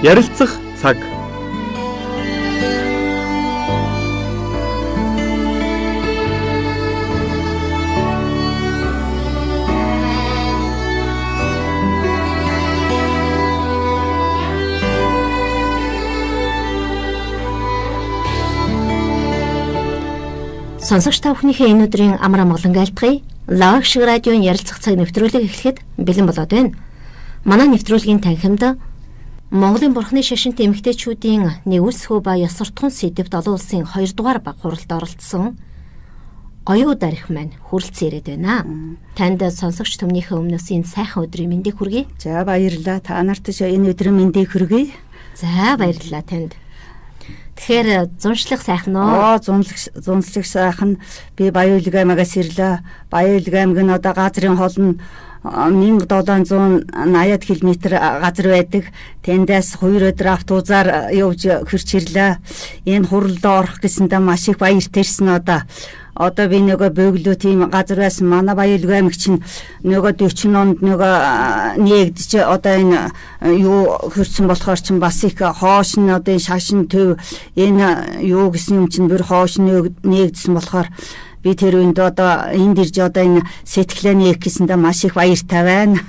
Ярилцах цаг. Сонсогч та бүхнийхээ энэ өдрийн амар амгалан айлтгая. Лаваг шиг радион ярилцах цаг нэвтрүүлэг эхлэхэд бэлэн болоод байна. Манай нэвтрүүлгийн танхимд Монголын бурхны шашинт эмэгтэйчүүдийн нэгүсхүү ба ёс суртахуун сэдвт олон улсын 2 дугаар баг хуралд оролцсон оюу дарих маань хүрэлцэн ирээд байна. Танд сонсогч түмнийхээ өмнөөс энэ сайхан өдрийн мэндийг хүргэе. За баярлалаа. Та нарт энэ өдрийн мэндийг хүргэе. За баярлалаа танд. Тэгэхээр зуншлах сайхан уу? Зунслах сайхан. Би Баяулаг аймагаас ирлээ. Баяулаг аймаг нь одоо газрын хол нь 1780 км газар байдаг. Тэндээс 2 өдөр автобусаар явж хурц ирлээ. Энэ хуралд орох гэсэндээ маш их баяртай ирсэн одоо. Одоо би нөгөө бөглөө тийм газар байсан. Манай Баяулаг аймаг чинь нөгөө 40 онд нөгөө нэгдэж одоо энэ юу хөрсөн болохоор чинь бас их хоош нь одоо энэ шашин төв энэ юу гэсэн юм чинь бүр хоош нэгдсэн болохоор би тэр үнд одоо энд ирж одоо энэ сэтгэлээ нээх гэсэндээ маш их баяртай байна.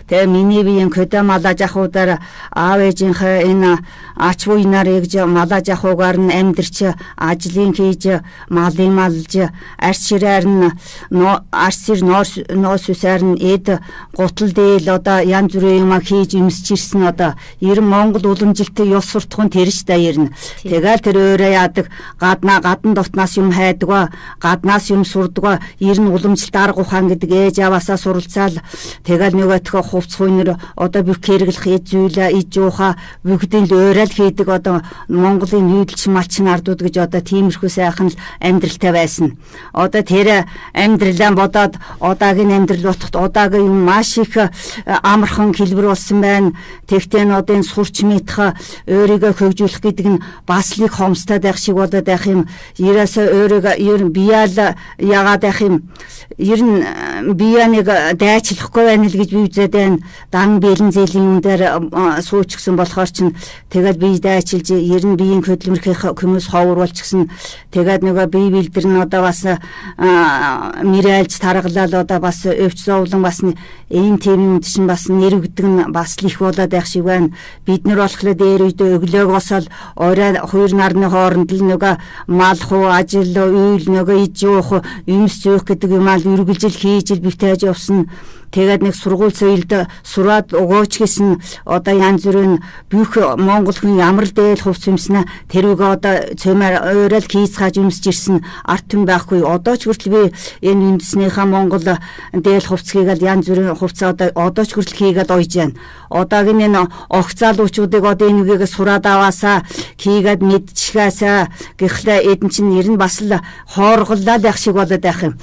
Тэгээ миний биеийн көдөө малаж ахуудаар аав ээжийнхээ энэ ач буйнаар ягж малаж ахуугаар нь амьдрч ажлын хийж малын малж арс ширээр нь арс шир ноос үсээр нь эд гутал дээл одоо янз бүрийн юм хийж өмсч ирсэн одоо 90 Монгол уламжилтын ёс суртахуун тэрш даяарна. Тэгэл тэр өөрөө яадаг гадна дотнаас юм хайдаг гаднаас юм сурдаг 90 уламжилт арга ухаан гэдэг ээж аваасаа суралцаал тэгэл нөгөөтгөө хувц хуйнэр одоо бүх хэрэглэх зүйлээ иж ууха бүгдийн л уурал хийдэг одоо Монголын нүүдэлч малчин ардууд гэж одоо тиймэрхүү сайхан л амьдралтай байсан. Одоо тэр амьдралаа бодоод одоогийн амьдрал ботход одоогийн юм маш их амархан хэлбэр болсон байна. Тэгтээ н одоо энэ сурч мэдэх өөрийгөө хөгжүүлэх гэдэг нь бас л их хомстой байх шиг болоод байх юм. Ерөөсөө өөрийгөө биеал яагаад байх юм. Ер нь бие нэг дайчлахгүй байна л гэж би үзээд байна. Дан бэлэн зэлийн юм дээр суучихсан болохоор чинь тэгэл бие дайчилж ер нь биеийн хөдөлмөрхийн хүмүүс ховор болчихсон. Тэгээд нөгөө бие бэлдэр нь одоо бас мэрэлж таргалал одоо бас өвч зовлон бас ийм тийм юм чинь бас нэр өгдөг нь бас л их болоод байх шиг байна. Бид нар болохоор дээр үедээ өглөөг босоод орой 2 нарны хооронд л нөгөө мал хуу ажил үйл нөгөө иж уух юмс зөөх гэдэг юм аа үргэлжил хийж ил битээж явсан. Тэгээд нэг сургууль соёлд сураад өгөөч гэсэн одоо янз бүрийн бүх Монгол хүн ямар л дээл хувц юмснаа тэрүүгээ одоо цөмөр уурал хийцгааж юмсж ирсэн арт юм байхгүй. Одоо ч хүртэл би энэ үндэснийхээ Монгол дээл хувцгийг л янз бүрийн хувцаа одоо ч хүртэл хийгээд ойж байна. Одоогийн энэ огт залуучуудыг одоо энэ үгийг сураад аваасаа хийгээд мэдчихээсаа гэхлээр эдэн чинь нэр нь бас л хоорголлаа байх шиг болоод байх юм.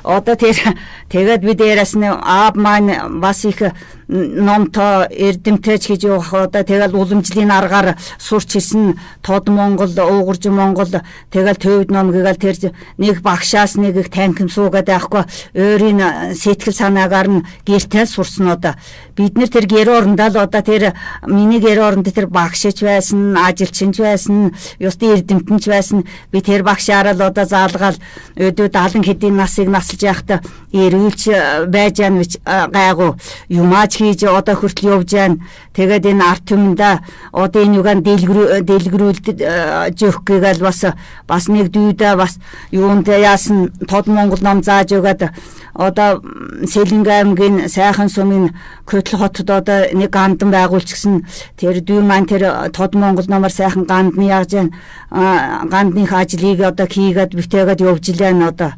Одоо тэгээд би дээрээс нь аав маань бас их номтой эрдэмтэйч гэж явах одоо тэгэл уламжлалын аргаар сурч ирсэн Тод Монгол, Уугурж Монгол тэгэл төвд ном гээл тэр нэг багшаас нэг их танхим суугаад байхгүй өөрийн сэтгэл санаагаар нь гэртээ сурсан одоо бид нэр тэр гэр орондоо л одоо тэр миний гэр оронд тэр багшч байсан, ажилчинч байсан, ёсны эрдэмтэнч байсан би тэр багшаараа л одоо заалгаал өдөө 70 хэдийн насыг насалж явахдаа эрүүлж байж ан гайгуу юмаач хийж одоо хүртэл явж байна. Тэгээд энэ арт юмда одоо энэ юган дэлгэрүүлд жөөх гээл бас нэг дүйдэ бас юунд яасан Тод Монгол ном зааж өгөөд одоо Сэлэнг аймгийн сайхан сумын Көтөл хотод одоо нэг гандан байгуулчихсан. Тэр дүү маань тэр Тод Монгол номоор сайхан гандны яаж гандных ажлыг одоо хийгээд бүтээгээд явж илэн одоо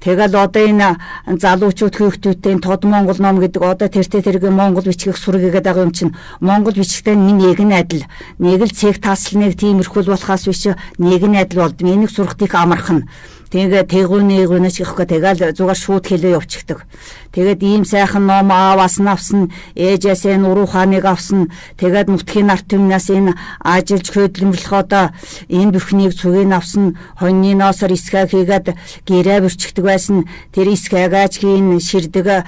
тэгэл одоо энэ залуучууд хүүхдүүдийн Тод Монгол ном гэдэг одоо тэрэг Монгол бичгэх сургийгээд байгаа юм чинь Монгол бичгтэй нэг нь адил нэг л цэг тасал нэг тиймэрхүүл болохоос биш нэг нь адил болд. Энийг сурахт их амархан. Тэгээ тэгүнээс ихгүй тэгэл зүгээр шууд хэлээ явчихдаг. Тэгээд ийм сайхан ном ааваас нь авсан, ээжээс нь уруу хааныг авсан. Тэгээд нутгийн арт түмнээс энэ ажиллаж хөдөлмөрлөх одоо энэ бүхнийг цугийг авсан. Хоньны ноосоор исгээ хийгээд гэрээ бүрчгдэг байсан. Тэр исгээгээч хийн ширдэг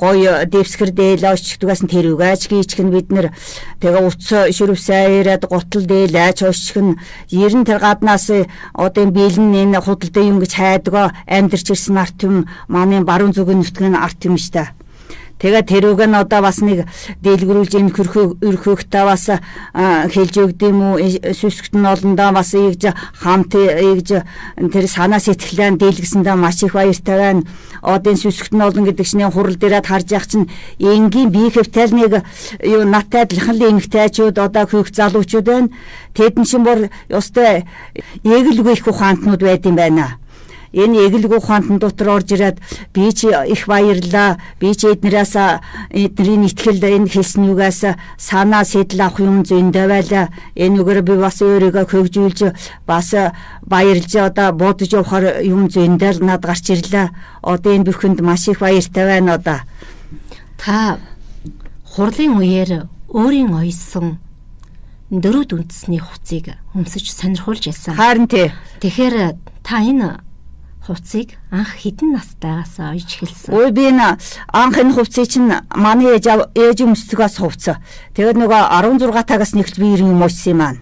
гоё дэвсгэр дээл оччихдаг байсан. Тэр үгаач хийчих нь бид нэр тэгээ утас ширвсээ ирээд гутал дээлээч оччих нь 90 тэр гаднаас одоо энэ бэлэн энэ худалдаа гэж хайдаг амьдарч ирсэн арт юм манай баруун зүгийн нутгийн арт юм штэ. Тэгээ тэрүүг нь одоо бас нэг дэлгэрүүлж энэ өрхөөхтэй бас хэлж өгд юм уу сүсгт нь олондоо бас ийгж хамт ийгж тэр санаа сэтгэлээ дийлгэсэндээ маш их баяртай байна. Одоо энэ сүсгт нь олон гэдэг чинь хурал дээрээ харж явах чинь энгийн бие хэвтэл нэг юу наттай адилхан л эмэгтэйчүүд одоо хөөх залуучууд байна. Тэдэн шин бүр ёстой эгэлгүй их ухаантнууд байд юм байна. Энэ эгэлгүй ухаантан дотор орж ирээд би чи их баярлаа. Би чи эднэрийн итгэл энэ хэлсэн югаас санаа сэтэл авах юм зөндөө байлаа. Энэ үгээр би бас өөрийгөө хөгжүүлж бас баярлж одоо бодож явахаар юм зөндөө над гарч ирлээ. Одоо энэ бүхэнд маш их баяртай байна одоо. Та хурлын үеэр өөрийн оёсон дөрөв үндэсний хувцсыг өмсөж сонирхуулж байсан. Харин тий. Тэгэхээр та энэ хувцсыг анх хэдэн настайгаас ойж эхэлсэн? Ой би энэ анх энэ хувцсыг чинь манай ээж өмсдөгөөс хувцас. Тэгээд нөгөө 16 тагаас нэхэл би юм уушсан юм аа.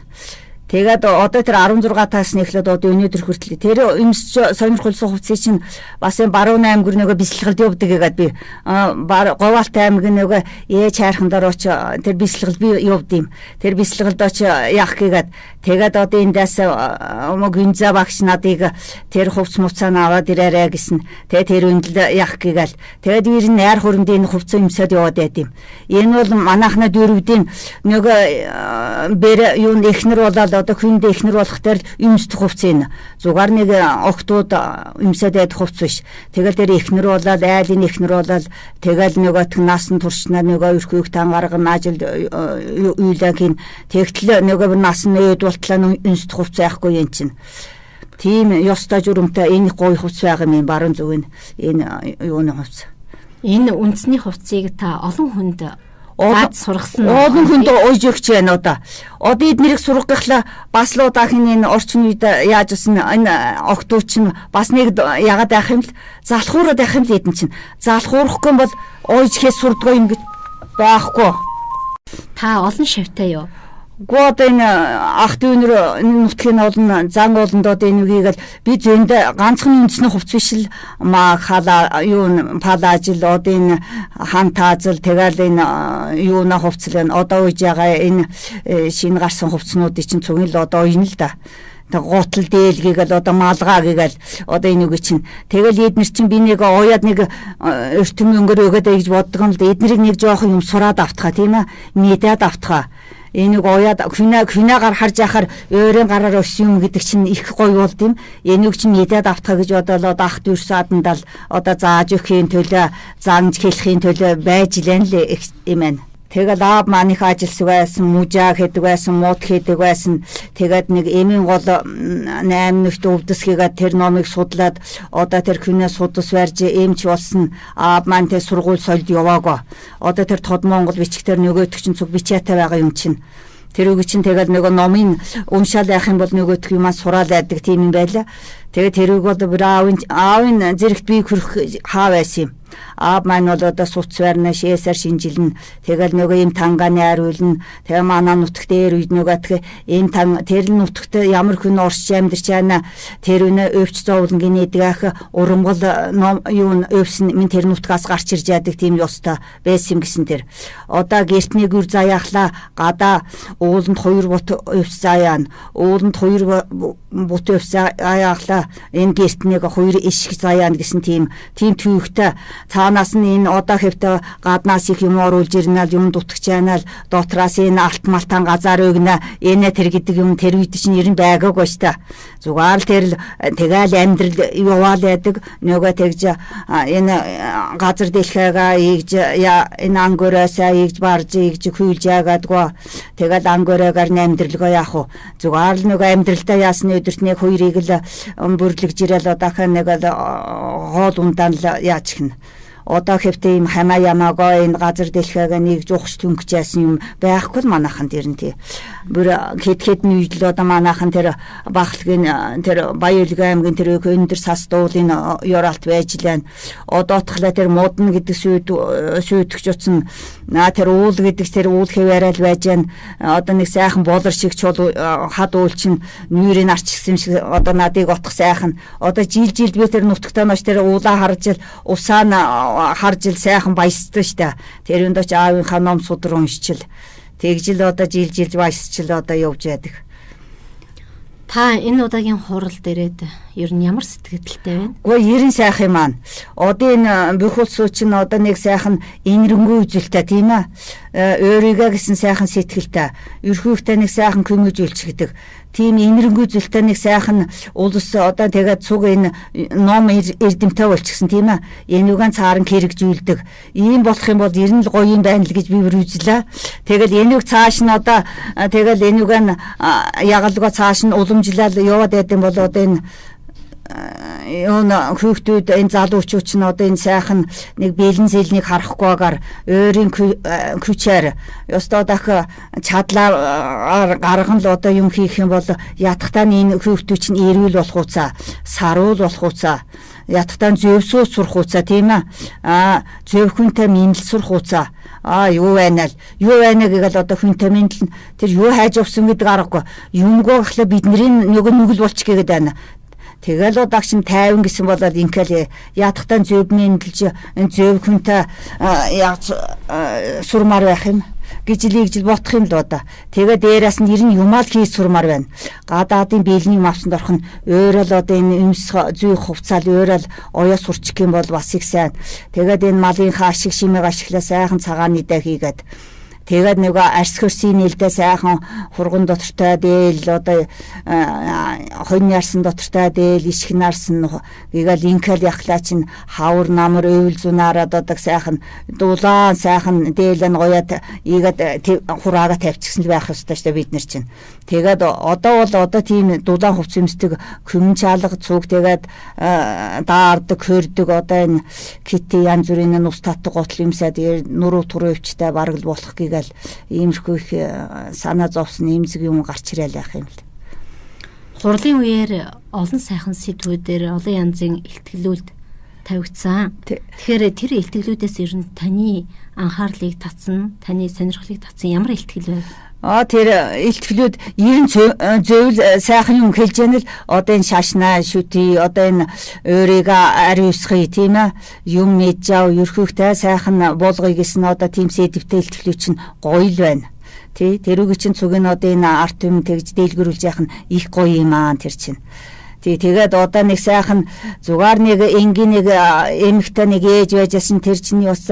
Тэгээд одоо тэр 16 тагаас нэхлээд одоо өнөөдөр хүртэл тэр өмсч сонирхолсон хувцсыг чинь бас энэ баруун аймаг нөгөө бэлсгэлд явдаг гэдэг би говьалтай аймаг нөгөө ээж хайрхан дор оч тэр бэлсгэлд би явд юм. Тэр бэлсгэлд оч яах гээд тэгээд одоо эндээс гүнзэ багш надыг тэр хувцс муцаана аваад ирээрэй гэсэн. Тэгээд тэр үндэл яах гээгээл. Тэгээд би найр хөрөнд энэ хувцас өмсөд яваад байд юм. Энэ бол манайхнаа дөрөвдийн нөгөө бэр юу эхнэр болоод одоо хүндээ ихнэр болох төр өмсдөх хувцс энэ. Зугаар нэг октод өмсөд байдаг хувцс биш. Тэгэл тэр ихнэр болоод айлын ихнэр болоод тэгэл нөгөөт наасан туршнаа нөгөө өрхөөх тангараг наажил үйлэгийн тэгтэл нөгөө нас нь өөд болтлоо өмсдөх хувцс байхгүй юм чинь. Тийм ёстой журамтай энэ гоё хувцс байгаа юм баруун зүг энэ юуны хувцс. Энэ үндэсний хувцсыг та олон хүнд зад сургасан. Олон хүнд ууж өгч байна одоо. Одоо эднэрийг сургахлаа бас л удаахийн энэ орчин үед яаж гэсэн энэ октооч нь бас нэг ягаад байх юм л залхуураад байх юм л эдэн чинь. Залхуурахгүй бол ууж хээс сурдгоо юм гэж байхгүй. Та олон шавтай юу? Гоод энэ ах дүүнэр нутгийн олон зан олондоо энэ үгийг л би зөндөө ганцхан үндэсний хувцс биш л маа хала юу палажил одоо энэ хантаазл тэгэл энэ юуна хувцлаа одоо үеж байгаа энэ шинэ гарсан хувцснуудыг чинь цугийн л одоо энэ л да. Тэг гутал дээлгээл одоо малгаа гээл одоо энэ үг чинь тэгэл эднэр чинь би нэг уяад нэг өртөм өнгөрөөгөөд гэж боддог юм л да. Эднэрийг нэг жоохон юм сураад автхаа тийм ээ мэдээд автхаа. Энэ гоёад хүнээгээр харж яхаар өөрийн гараар өссөн юм гэдэг чинь их гоё болд юм. Энэ үг чинь мэдээд автхаа гэж бодоод ах дүүрсаадандаа л одоо зааж өгөхийн төлөө занж хэлэхийн төлөө байж лэн л юм байна. Тэгэл аав маних ажилс байсан, мужаа хийдэг байсан, мууд хийдэг байсан. Тэгээд нэг эмийн гол 8 нэгт өвдөс хийгээд тэр номыг судлаад одоо тэр хүнээ судас барьж эмч болсон. Аав маань тэр сургууль солид яваагаа. Одоо тэр тод Монгол бичгтэр нөгөөдөг чинь цуг бичээтэй байгаа юм чинь. Тэр үг чинь тэгэл нөгөө номын уншаал яах юм бол нөгөөдөх юмаа сураал байдаг тийм юм байла. Тэгээд тэр үг бол аавын зэрэгт бие хөрөх хаа байсан юм. Аав маань бол одоо суц барьна шээсээр шинжилнэ. Тэгэл нөгөө юм тангааны ариулна. Тэгээ манай нутагт дээр үед нөгөөдх энэ тан тэр нутагт ямар хүн орч амьдарч байна. Тэр үнэ өвч зовлонгийн нэдэг урамгал юу өвсөн минь тэр нутгаас гарч ирж яадаг тийм ёстой байсан гэсэн тэр. Одоо гертний гүр заяахла гадаа ууланд 2 бут өвс заяана. Ууланд 2 бут өвс заяахла энэ гертнийг 2 ишг заяана гэсэн тийм төвхтэй цаанаас нь энэ одоо хэвтэ гаднаас их юм оруулж ирнэ юм дутгч яанаа дотроос энэ алт малтан газар өгнө энэ тэр гэдэг юм тэр үед чинь ер нь байгаагүй ш та. Зүгээр л тэр тэгэл амьдрал яваал байдаг нөгөө тэгж энэ газар дэлхээгаа ийгж энэ ангороосаа ийгж барж ийгж хүйлж яагаадгүй тэгэл ангороогаар амьдралгаа яах вэ? Зүгээр л нөгөө амьдралдаа яасны өдөрт нэг хоёрыг л бүрлэгж ирэл одоохон нэг хоол ундаан л яаж гэнэ. Одоо хэвтэ юм хамаа ямаагаа энэ газар дэлхээгээ нэгж ухч түнгэж яасан юм байхгүй л манайхан тэр нь тий. Бүр хэд үед л одоо манайхан тэр баглагын тэр Баяулгын аймгийн тэр өндөр сас дуулын ёроолт байж лээ. Одоотхлаа тэр модон гэдэг сүйдгч утсан тэр уул гэдэг тэр уул хэвээрэл байж гэн одоо нэг сайхан болор шиг чул хад уул чинь нүүрийн арчсан юм шиг одоо надыг отох сайхан одоо жил би тэр нутагтаа маш тэр уулаа харж усаа харж ил сайхан баясдаг штэ. Тэр өндөөч аавынхаа ном судар уншчил. Тэгжил одоо жил баясчил одоо явж байдаг. Та энэ удаагийн хурал дээрээд ер нь ямар сэтгэлдтэй байна? Гэхдээ 90 сайхан маань. Одоо энэ бүх улс чинь одоо нэг сайхан энэрэнгүй үзэлтэй тийм ээ. Өөрийгөө гэсэн сайхан сэтгэлтэй. Ерхүүхтэй нэг сайхан көмөжүүлч гэдэг. Тийм энэрэнгүй зүйлтэй нэг сайхан улс одоо тэгээд цуг энэ ном эрдэмтэй болчихсон тийм ээ. Энүүгэн цааран хэрэгжүүлдэг. Ийм болох юм бол ер нь л гоё юм байна л гэж би бүр үзлээ. Тэгэл энүүг цааш нь одоо тэгэл энүүгэн ягалгаа цааш нь уламжлал яваад байдсан бол одоо энэ хүүхдүүд энэ залуучууд нь одоо энэ сайхан нэг бэлэн зэлнийг харахгүйгээр өөрийн күчээр ёстой дах чадлаар гарган л одоо юм хийх юм бол ятгахтаа энэ хүүхдүүд чинь эрүүл болох уцаа саруул болох уцаа ятгахтаа зөвсөө сурах уцаа тийм ээ зөвхөнтэй мэндэл сурах уцаа юу байна гэгээл одоо хүнтэй мэндэл тэр юу хайж авсан гэдэг аргагүй юмгоо гэхлээр бидний нөгөө нүгэл болчих гээд байна. Тэгэл удаагч нь 50 гэсэн болоод ингээл ядахтаа зөв мэндэлж зөв хүнтэй сурмаар байх юм гэж бодох юм л одоо. Тэгээ дээрээс нь 90 юмаа л хийж сурмаар байна. Гадаадын бэлний мавсанд орох нь өөрөө л одоо энэ юмс зүй хувцаал өөрөө л оёо сурчих юм бол бас их сайн. Тэгээд энэ малынхаа ашиг шимэг ашиглаа сайхан цагааны даа хийгээд тэгээд нөгөө арс хөрсийн нээлтээ сайхан хурган дотортой дээл одоо хонь ярсан дотортой дээл ишх нарсан гэгээл ингээл яхлаа чинь хавар намар өвөл зунаараа додог сайхан дулаан сайхан дээл нь гоёад ийгээд хураага тавьчихсан л байх ёстой шүү дээ бид нар чинь. Тэгээд одоо тийм дулаан хувц юмсдэг хөмөн чаалга цуг тэгээд даардаг хөрдөг одоо энэ кити янз бүрийн ус татдаг гутал юмсаа тэгээд нуруу туруу өвчтэй бараг л болох гэгээл иймэрхүү их санаа зовсон эмзэг юм гарч ирэл яах юм л. Хурлын үеэр олон сайхан сэдвүүдээр олон янзын илтгэлүүд тавигдсан. Тэгэхээр тэр илтгэлүүдээс ер нь таны анхаарлыг татсан, таны сонирхлыг татсан ямар илтгэл вэ? Тэр илтгэлүүд 90 зөвл сайхан юм хэлж яана л одоо энэ шашнаа шүти одоо энэ өөрийгөө ари усхий тийм ээ юм мэдж ав ерхүүхтэй сайхан болгоё гэсэн одоо тийм сэдвтэй илтгэлүүд чинь гоё л байна. Тий тэрүүг чинь цуг нь одоо энэ арт юм тэгж дэлгэрүүлж яах нь их гоё юм аа тэр чинь. Тэгээд одоо нэг сайхан зугаар нэг энгийн нэг эмэгтэй нэг ээж байжсэн тэр чинь бас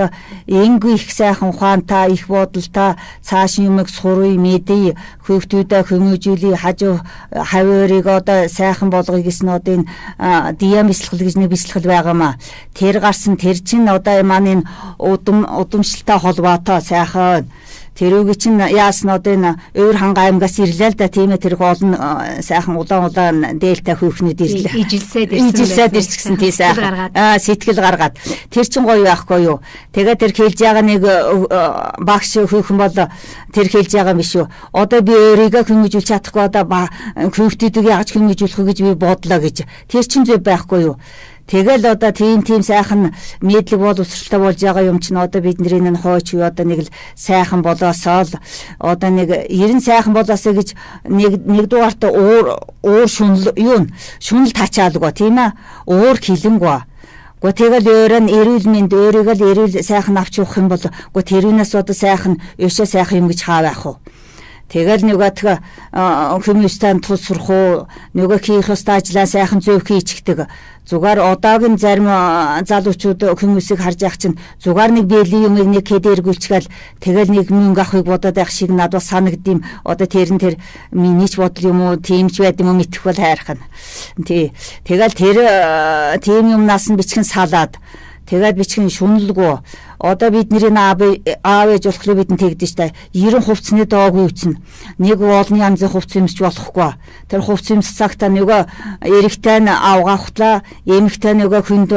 энгүй их сайхан ухаантай их бодолтой цааш юмэг сурыг мэдээ хүүхдүүдэд хүмүүжүүлээ хажуу хавьөрийг одоо сайхан болгоё гэсэн одоо энэ диам бислэл гэж нэг бислэл байгаамаа тэр гарсан тэр чинь одоо маань энэ удамшилтай холбоотой сайхан тэрүүг чинь яасан одоо энэ өөр ханга аймгаас ирлээ л да тийм ээ тэр олон сайхан улаан дээлтэй хүүхнүүд ирлээ. Ижилсээд ирсэн тийм сайхан. Сэтгэл гаргаад тэр чинь гоё байхгүй юу. Тэгээд тэр хэлж байгаа нэг багш хүүхэн бол тэр хэлж байгаа юм биш үү. Одоо би өөрийгөө хөнгөжүүлж чадахгүй одоо хүүхдүүдийг яаж хөнгөжүүлэх вэ гэж би бодлоо гэж. Тэр чинь зөв байхгүй юу. Тэгэл одоо тийм сайхан мэдлэг боловсралтай болж байгаа юм чинь одоо бидний энэ хойч уу одоо нэг л сайхан болоосоо л одоо нэг 90 сайхан болоосоо гэж нэг дугаарт уур шунал тачаалгүй тийм ээ уур хилэнгөө. Тэгэл өөрөө нь эрүүл мэнд өөрийгөө л эрүүл сайхан авч явах юм бол тэрүүнээс одоо сайхан өшөө сайхан юм гэж хаа байх вэ? Тэгэл нөгөөтгө хүмүүстэй тус сурах уу, нөгөө хийх ёстой ажлаа сайхан зөв хийчихдэг. Зүгээр одоогийн зарим залуучууд хүмүүсийг харж явах чинь зүгээр нэг биелийн юмыг нэг хэд эргүүлчихэл тэгэл нэг мөнгө авахыг бодоод байх шиг надад санагддим. Одоо тэр миний ч бодол юм уу, тийм ч байд юм уу мэдэх бол хайрхан. Тий. Тэгэл тэр тийм юмнаас нь бичгэн салаад тэгээд бичгэн шуналгүй. Одоо бидний аав ээж болохоор бидэнд тэгдэж штэ 90 хувцсны доогүй үтсэн. Нэг олон янзын хувцс юмсч болохгүй. Тэр хувцс юмс цагта нөгөө эрэгтэй нь авгаа хутлаа, эмэгтэй нөгөө хүнд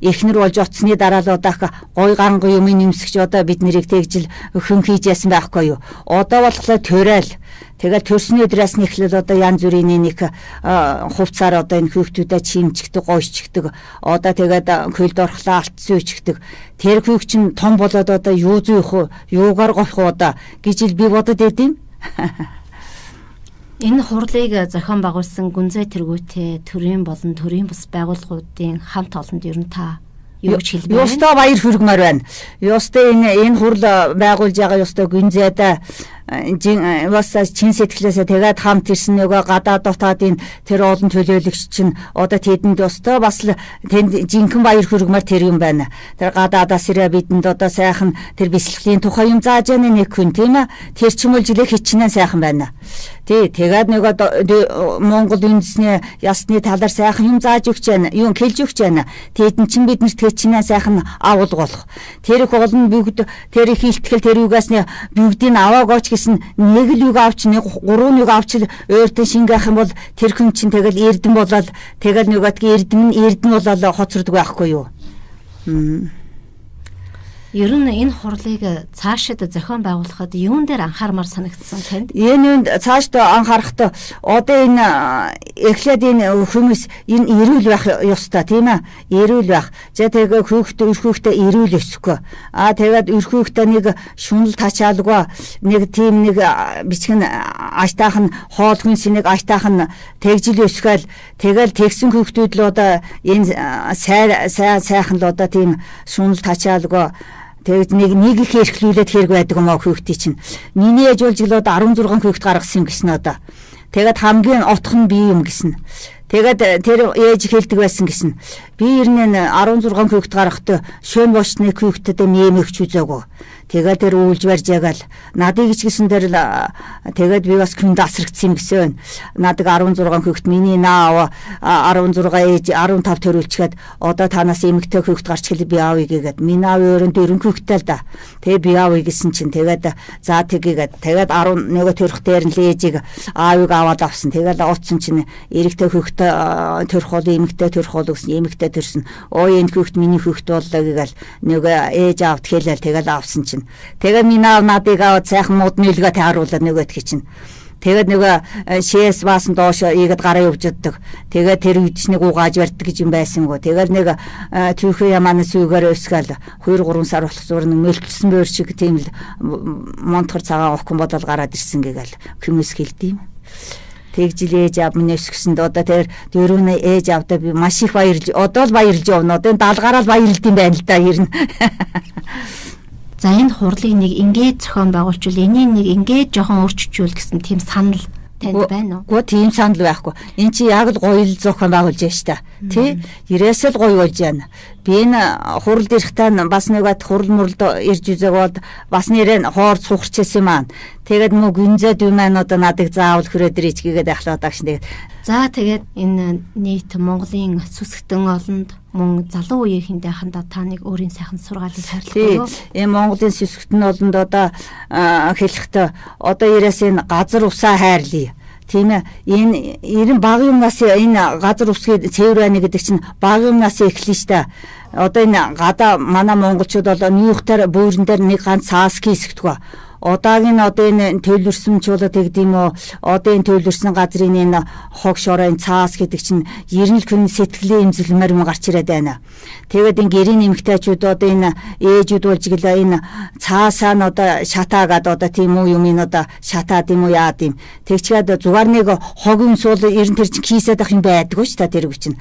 эхнэр болж оцсны дараа л одоо гой ганга юм нэмсгч одоо бид нарыг тэгжил өхөн хийж яасан байхгүй юу. Одоо болохоор төрээл. Тэгэл төрсний өдрөөс нь эхлэл одоо янз бүрийн нэг хувцаар одоо энэ хүүхдүүдэд чимчгдэг, гойчгдэг. Одоо тэгээд хөлд орхлоо алтсан үчгдэг. Тэр хүүхд чинь том болоод одоо юу зүйх вэ? Юугаар гоох вэ одоо гэж би бодод идэм. Энэ хурлыг зохион байгуулсан Гүнзгий тэргүүтээ төрийн болон төрийн бус байгууллагуудын хамт олонд ер нь та юу гэж хэлбэр вэ? Ёстой баяр хүргэмээр байна. Ёстой энэ хурл байгуулж байгаа ёстой Гүнзгийдээ чин сэтгэлээсээ тэгээд хамт ирсэн нөгөө гадаад дотоодын тэр олон төлөөлөгч чинь одоо тэдэнд өстой бас л тэнд жинхэнэ баяр хүргэмээр тэр юм байна. Тэр гадаадаас ирээ бидэнд одоо сайхан тэр бэлтгэлийн тухай юм зааж яана нэг хүн тийм ээ. Тэр чимэл жилээ хичнээн сайхан байна. Тий, тэгээд нөгөө Монгол үндэсний ясны талаар сайхан юм зааж өгч байна. Юу хэлж өгч байна. Тэдэн чинь биднэрт хичнээн сайхан авал болох. Тэр их олон бүгд тэр их илтгэл тэр югаас нь бүгдийг аваагооч гэсэн нэг л юг авч нэг 3 нэг авч өөртөө шингээх юм бол тэр хүн чинь тэгэл эрдэн болоод тэгэл нөгөөдгийн эрдэн болоод хоцордог байхгүй юу. Ер нь энэ хурлыг цаашид зохион байгуулахад юун дээр анхаармаар санагдсан танд? Энэ цаашд анхаарахад одоо энэ эхлээд энэ хүмүүс энэ эрүүл байх ёстой тийм ээ. Эрүүл байх. За тэгээ хүүхдээ эрүүл өсөхгүй. Тэгээд хүүхдээ нэг шунал тачаалгүй нэг тийм нэг бичгэн аштайхан хоол хүнс нэг аштайхан тэгжил өсгөөл тэгэл тэгсэн хүүхдүүд л одоо энэ сайхан л одоо тийм шунал тачаалгүй тэгээд нэг их эрхлүүлээд хэрэг байдаг юм аа хүүхдий чинь. Миний ээж болж л одоо 16 хүүхд гаргасан юм гисэн одоо. Тэгээд хамгийн отхон би юм гисэн. Тэгээд тэр ээж хэлдэг байсан гисэн. Би ер нь 16 хүүхд гаргахад шөн бошны хүүхдэд нэмэгч үзээгөө. Тэгээд тэр үйлж барьж ягаал надыг ч гэсэн тэр тэгээд би бас хүнд асрагдсан юм гэсэн. Надыг 16 хүүхэд миний наав 16 ээж 15 төрүүлчихэд одоо танаас эмэгтэй хүүхэд гарч хэлээ би аавыг гэгээд миний аав өөрөнд 4 хүүхэдтэй л да. Тэгээ би аавыг гэсэн чинь тэгээд за тэгээгээд тэгээд 10 нөгөө төрөх дээр нь л ээжийг аавыг аваад авсан. Тэгээд оцсон чинь эрэгтэй хүүхэд төрөх бол эмэгтэй төрөх бол гэсэн эмэгтэй төрсөн. Энэ хүүхэд миний хүүхэд боллоо гэгээл нөгөө ээж аавд хэлээл тэгээд авсан чинь тэгээд миний аав надыг аваад сайхан мод нэлгээ тааруулаад нөгөөдгий чинь. Тэгээд нөгөө шээс баасан доош ийгэд гараа явж уддаг. Тэгээд тэр үед ч нэг угааж барьдаг гэж юм байсангүй. Тэгээд нэг түүхээ яманаас үгээр өсгөл 2-3 сар болох зур нэг мөлтсөн бөөр шиг тийм л монтгор цагаан охин бодол гараад ирсэн гэгээл хүмүүс хэлдэм. Тэгжил ээж аав минь өсгсөнд одоо тэр дөрөвнө ээж аавдаа би маш их баярлж одоо л баярлж явна. Одоо даалгаараа л баярлд юм байна л да ер нь. За энэ хурлыг нэг ингээд зохион байгуулчвал энийг нэг ингээд жоохон өөрчилжүүл гэсэн тийм санал танд байна уу? Гоо тийм санал байхгүй. Энд чи яг л гоё л зохион байгуулж байна ш та. Тий? Ирээсэл гоё болж байна. Би энэ хуралд ирэхдээ бас нэгэд хурал муралд ирж үзээгод бас нэрэн хоор сухарчсэн маань. Тэгээд мө гүнзэд юм маань одоо надыг заавал хүрээд ирэж гээд ахлаа дагш тэгээд. За тэгээд энэ нийт Монголын сүсгтэн олонд мөн залуу үеийнхэндээ хандаа та нэг өөрийн сайхан сургаалыг хайрлах уу? Энэ Монголын сүсгтэн олонд одоо хэлэхдээ одоо ирээс энэ газар усаа хайрлая. Тийм ээ. Энэ баг юмнаас энэ газар усгийн цэвэр байна гэдэг чинь баг юмнаас эхэлнэ штэ. Одоо энэ гадаа манай монголчууд бол нүүхтэр бөөрөн дээр нэг ганц цаас хийсгдэг. Одоогийн одоо энэ төлөвлөсөнчүүлээд тэгдэм үү одоо энэ төлөвлөсөн газрын энэ хог шорын цаас гэдэг чинь ерөнхий хүн сэтгэлийн эмзэлмээр юм гарч ирээд байна. Тэгээд энэ гэрийн эмэгтэйчүүд одоо энэ ээжүүд болж гэлээ энэ цаасаа нь одоо шатаагаад одоо тийм үү юм энэ одоо шатаад юм уу яад юм. Тэгчгээд зугаар нэг хог юмс бол ер нь тэр чинь хийсээд ах юм байдгүй ш та тэр үг чинь.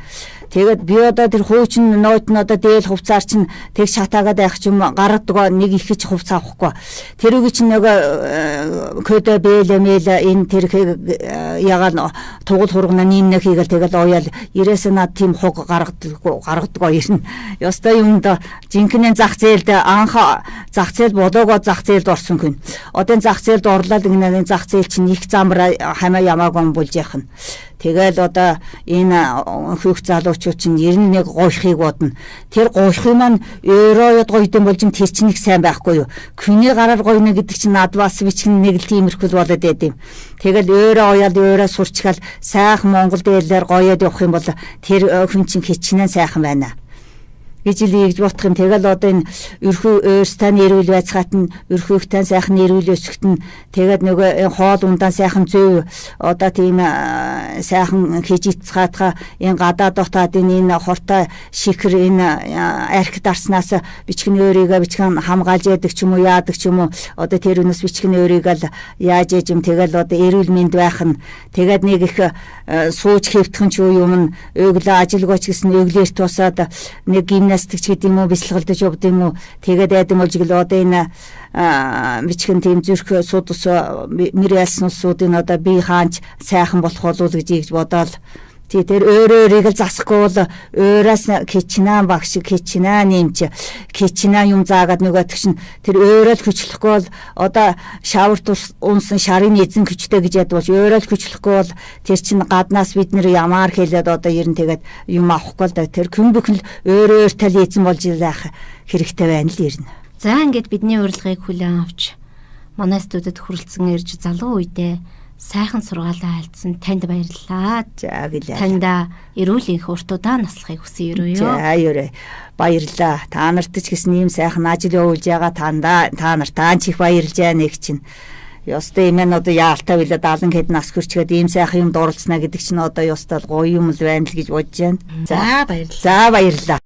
Тэгээд би одоо тэр хуучин нойд нь одоо дээл хувцаар чинь тэг шатаагаад байх ч юм гаргадаг нэг их ч хувц авахгүй. Тэр үгүй чинь нөгөө кодо бэлэмэл энэ тэр ягаан тугал хургана ниймнэ хийгээл тэгэл уяал ирээсээ над тийм хуг гаргадаг ирнэ. Ёстой юмд жинхэнэ зах зээлд анх зах зээл болоогоо зах зээлд орсон хүн. Одоо зах зээлд орлоод нэг зах зээл чинь их замбар хамаа ямаагүй болж яах нь. Тэгэл одоо энэ хүүхд залуучууд чинь 91 гойхыг бодно. Тэр гойхыг маань өрөөд гойдсон болж тэр чинь их сайн байхгүй юу? Хүний гараар гойно гэдэг чинь над бас бичин нэг л тиймэрхүүл болоод байд юм. Тэгэл өөрөө уяал өөрөө сурчгаал сайхан Монгол дээлээр гоёод явах юм бол тэр хүн чинь хичнээн сайхан байна гэж илгээж бодох юм. Тэгэл одоо энэ өрхөө өөрсдөө нэрүүл байцгаат нь өрхөөхтэн сайхан нэрүүл өсгөхт нь тэгээд нөгөө хоол ундаан сайхан зөв одоо тийм сайхан хижицгаатга энэ гадаа дотоод энэ хортой шихэр энэ арх дарснаас бичгэн өөрийгөө бичгэн хамгаалж яадаг ч юм уу яадаг ч юм уу одоо тэр өнөөс бичгэн өөрийгөө л яаж яж юм тэгэл одоо эрүүл мэнд байх нь тэгээд нэг их сууж хэвтгэн ч юм өглөө ажилгүйч гэсэн өглөөр тусаад нэг гимнастикч гэдэг юм уу бясалгалдаж явд юм уу тэгээд айдам болж гэл одоо энэ бичгэн тийм зүрх судас мэрэлсэн усуудын одоо би хаанч сайхан болох болов гэж бодоол тэр өөрөөрийг л засахгүй бол өөрөөс кичнаа багш кичнаа нэмч кичнаа юм заагаад нөгөө чинь тэр өөрөө л хүчлэхгүй бол одоо шаварт унсан шарын эзэн хүчтэй гэж ядвал өөрөө л хүчлэхгүй бол тэр чинь гаднаас бид нэр ямаар хэлээд одоо ерэн тэгээд юм авахгүй л да тэр хүн бүхэн өөрөө тал эзэн болж яах хэрэгтэй байна л ирнэ. За ингээд бидний урилгыг хүлээн авч манай студид хүрэлцэн ирж залуу үедээ сайхан сургаалаа альцсан танд баярлалаа. За гэлээ. Танда эрүүл энх уртудаа наслахыг хүсэн ерөөё. За ерөө баярлалаа. Та нарт ч гэсэн ийм сайхан ажил явуулж байгаа та нартаа чих баярлж байгаа нэг чинь. Ёстой юм энэ одоо яалтаа билээ 70 хэд нас хүрчгээд ийм сайхан юмд оролцсноо гэдэг чинь одоо ёстой гоё юм л байна л гэж бодож байна. За баярлалаа. За баярлалаа.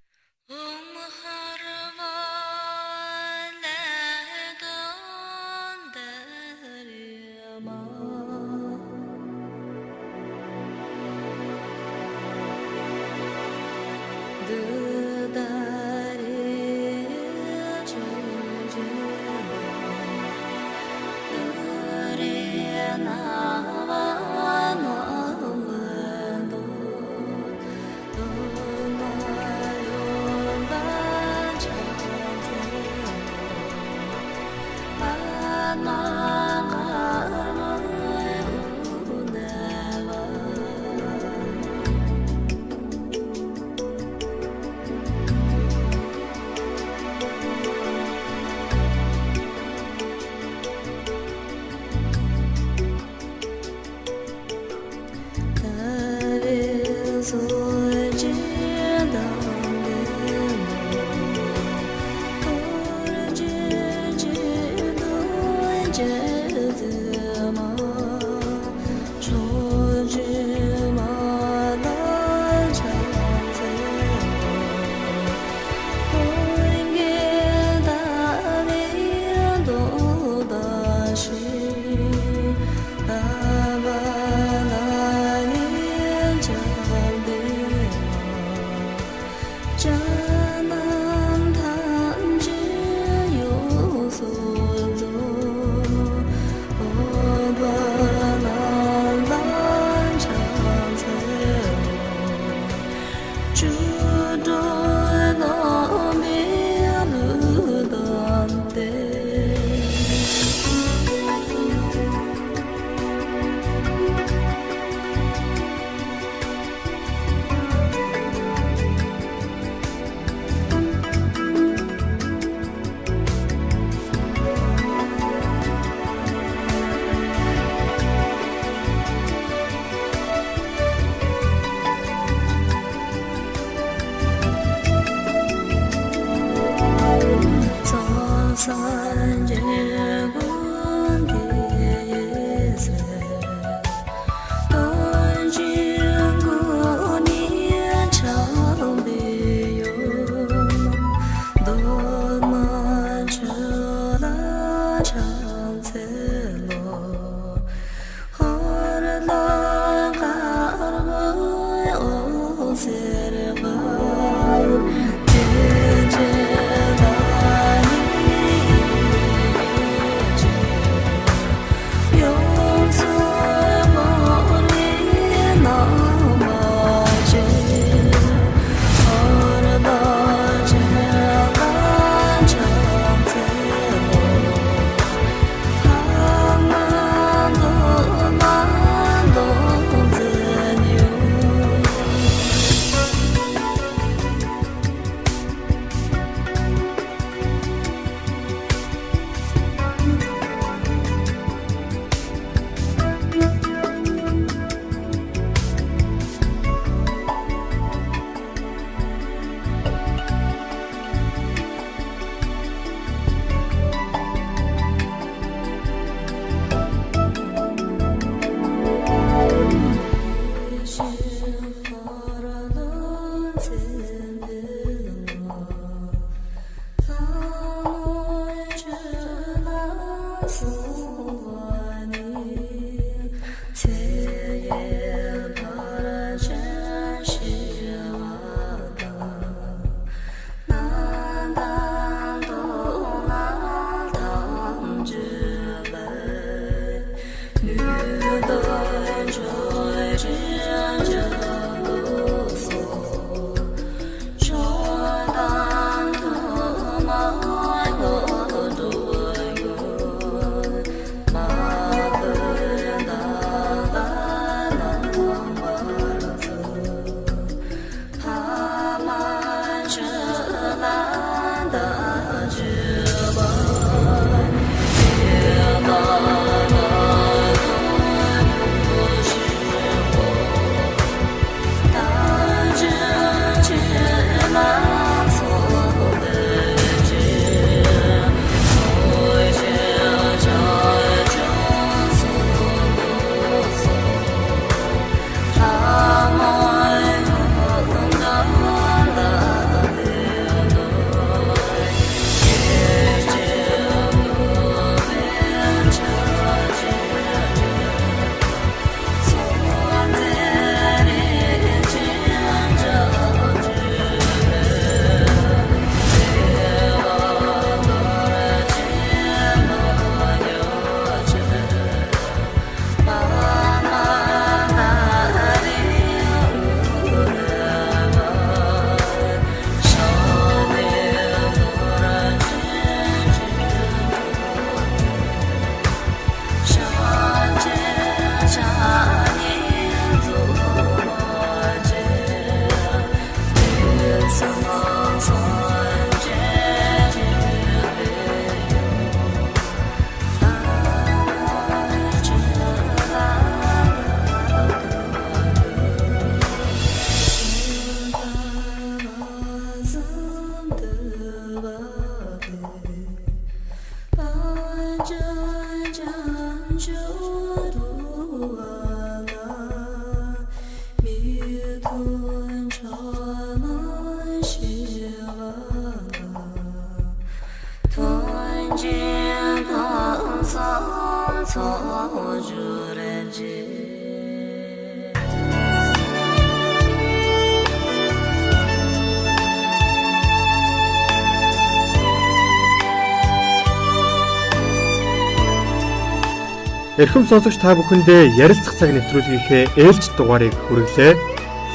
Эрхэм сонсогч та бүхэндээ ярилцах цаг нэвтрүүлгийнхээ ээлж дугаарыг хүргэлээ.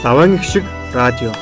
Лаван их шиг радио